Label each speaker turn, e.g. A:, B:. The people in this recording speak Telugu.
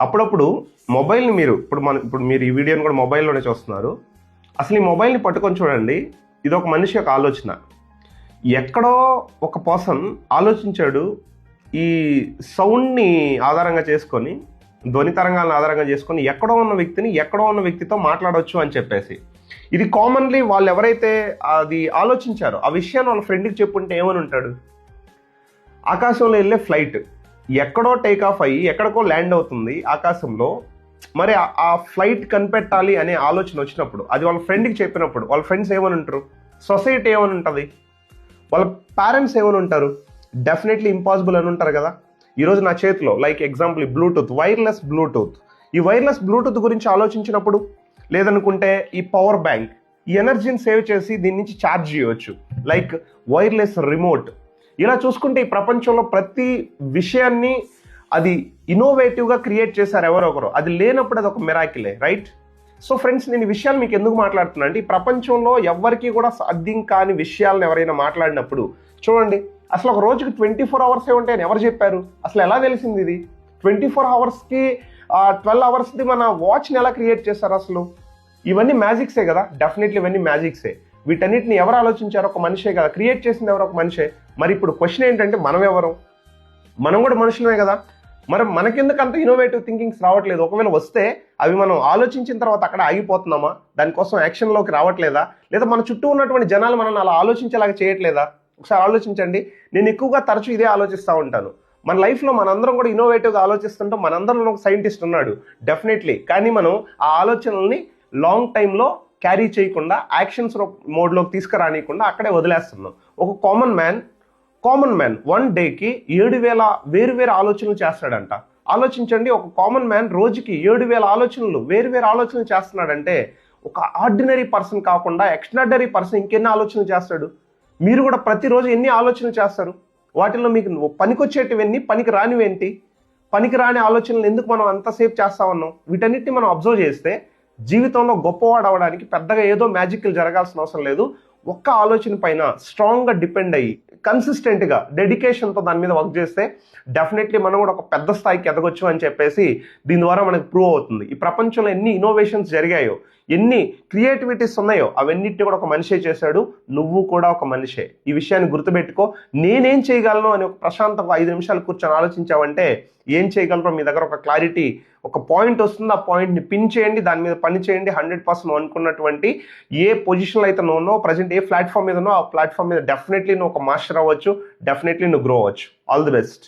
A: అప్పుడప్పుడు మొబైల్ని ఇప్పుడు మీరు ఈ వీడియోని కూడా మొబైల్లోనే చూస్తున్నారు. అసలు ఈ మొబైల్ని పట్టుకొని చూడండి. ఇది ఒక మనిషి యొక్క ఆలోచన. ఎక్కడో ఒక పర్సన్ ఆలోచించాడు, ఈ సౌండ్ని ఆధారంగా చేసుకొని, ధ్వని తరంగాలను ఆధారంగా చేసుకొని ఎక్కడో ఉన్న వ్యక్తిని ఎక్కడో ఉన్న వ్యక్తితో మాట్లాడవచ్చు అని చెప్పేసి. ఇది కామన్లీ వాళ్ళు ఎవరైతే అది ఆలోచించారో ఆ విషయాన్ని వాళ్ళ ఫ్రెండ్కి చెప్పుంటే ఏమని ఉంటాడు? ఆకాశంలో వెళ్ళే ఫ్లైట్ ఎక్కడో టేక్ ఆఫ్ అయ్యి ఎక్కడికో ల్యాండ్ అవుతుంది ఆకాశంలో. మరి ఆ ఫ్లైట్ కనిపెట్టాలి అనే ఆలోచన వచ్చినప్పుడు అది వాళ్ళ ఫ్రెండ్కి చెప్పినప్పుడు వాళ్ళ ఫ్రెండ్స్ ఏమని ఉంటారు? సొసైటీ ఏమని ఉంటుంది? వాళ్ళ పేరెంట్స్ ఏమని ఉంటారు? డెఫినెట్లీ ఇంపాసిబుల్ అని ఉంటారు కదా. ఈరోజు నా చేతిలో లైక్ ఎగ్జాంపుల్ ఈ బ్లూటూత్, వైర్లెస్ బ్లూటూత్. ఈ వైర్లెస్ బ్లూటూత్ గురించి ఆలోచించినప్పుడు, లేదనుకుంటే ఈ పవర్ బ్యాంక్, ఈ ఎనర్జీని సేవ్ చేసి దీని నుంచి ఛార్జ్ చేయవచ్చు, లైక్ వైర్లెస్ రిమోట్. ఇలా చూసుకుంటే ఈ ప్రపంచంలో ప్రతి విషయాన్ని అది ఇన్నోవేటివ్గా క్రియేట్ చేశారు ఎవరో ఒకరు. అది లేనప్పుడు అది ఒక మిరాకిలే, రైట్? సో ఫ్రెండ్స్, నేను ఈ విషయాలు మీకు ఎందుకు మాట్లాడుతున్నా అంటే, ఈ ప్రపంచంలో ఎవరికి కూడా సాధ్యం కాని విషయాలను ఎవరైనా మాట్లాడినప్పుడు చూడండి, అసలు ఒక రోజుకి 24 అవర్సే ఉంటాయని ఎవరు చెప్పారు? అసలు ఎలా తెలిసింది ఇది? 24 అవర్స్కి 12 అవర్స్ది మన వాచ్ని ఎలా క్రియేట్ చేశారు అసలు? ఇవన్నీ మ్యాజిక్సే కదా. డెఫినెట్లీ ఇవన్నీ మ్యాజిక్సే. వీటన్నిటిని ఎవరు ఆలోచించారు? ఒక మనిషే కదా. క్రియేట్ చేసింది ఎవరు? ఒక మనిషే. మరి ఇప్పుడు క్వశ్చన్ ఏంటంటే, మనం ఎవరు? మనం కూడా మనుషులమే కదా. మరి మనకెందుకు అంత ఇన్నోవేటివ్ థింకింగ్స్ రావట్లేదు? ఒకవేళ వస్తే అవి మనం ఆలోచించిన తర్వాత అక్కడ ఆగిపోతున్నామా? దానికోసం యాక్షన్లోకి రావట్లేదా? లేదా మన చుట్టూ ఉన్నటువంటి జనాలు మనల్ని అలా ఆలోచించేలాగా చేయట్లేదా? ఒకసారి ఆలోచించండి. నేను ఎక్కువగా తరచూ ఇదే ఆలోచిస్తూ ఉంటాను. మన లైఫ్లో మనందరం కూడా ఇన్నోవేటివ్గా ఆలోచిస్తుంటాం. మనందరిలో ఒక సైంటిస్ట్ ఉన్నాడు డెఫినెట్లీ. కానీ మనం ఆ ఆలోచనల్ని లాంగ్ టైంలో క్యారీ చేయకుండా, యాక్షన్స్ మోడ్లోకి తీసుకురానియకుండా అక్కడే వదిలేస్తున్నాం. ఒక కామన్ మ్యాన్ 1 డేకి 7,000 వేరు ఆలోచనలు చేస్తాడంట. ఆలోచించండి, ఒక కామన్ మ్యాన్ రోజుకి 7,000 వేరు ఆలోచనలు చేస్తున్నాడంటే, ఒక ఆర్డినరీ పర్సన్ కాకుండా ఎక్స్ట్రాడనరీ పర్సన్ ఇంకెన్ని ఆలోచనలు చేస్తాడు? మీరు కూడా ప్రతిరోజు ఎన్ని ఆలోచనలు చేస్తారు? వాటిల్లో మీకు పనికొచ్చేటివన్నీ, పనికి రానివేంటి? పనికి రాని ఆలోచనలు ఎందుకు మనం అంతసేపు చేస్తా ఉన్నాం? వీటన్నిటిని మనం అబ్జర్వ్ చేస్తే జీవితంలో గొప్పవాడు అవడానికి పెద్దగా ఏదో మ్యాజిక్లు జరగాల్సిన అవసరం లేదు. ఒక్క ఆలోచన పైన స్ట్రాంగ్గా డిపెండ్ అయ్యి కన్సిస్టెంట్గా డెడికేషన్తో దాని మీద వర్క్ చేస్తే డెఫినెట్లీ మనం కూడా ఒక పెద్ద స్థాయికి ఎదగొచ్చు అని చెప్పేసి దీని ద్వారా మనకు ప్రూవ్ అవుతుంది. ఈ ప్రపంచంలో ఎన్ని ఇన్నోవేషన్స్ జరిగాయో, ఎన్ని క్రియేటివిటీస్ ఉన్నాయో అవన్నిటిని కూడా ఒక మనిషే చేశాడు. నువ్వు కూడా ఒక మనిషే. ఈ విషయాన్ని గుర్తుపెట్టుకో. నేనేం చేయగలను అని ఒక ప్రశాంతంగా 5 నిమిషాలు కూర్చొని ఆలోచించావంటే ఏం చేయగలరో మీ దగ్గర ఒక క్లారిటీ, ఒక పాయింట్ వస్తుంది. ఆ పాయింట్ని పిన్ చేయండి, దాని మీద పని చేయండి. 100% అనుకున్నటువంటి ఏ పొజిషన్లో అయితే నువ్వు ఉన్నావు, ప్రజెంట్ ఏ ప్లాట్ఫామ్ మీద ఉన్నావు, ఆ ప్లాట్ఫామ్ మీద డెఫినెట్లీ నువ్వు ఒక మాస్టర్ అవ్వచ్చు. డెఫినెట్లీ నువ్వు గ్రో అవ్వచ్చు. All the best.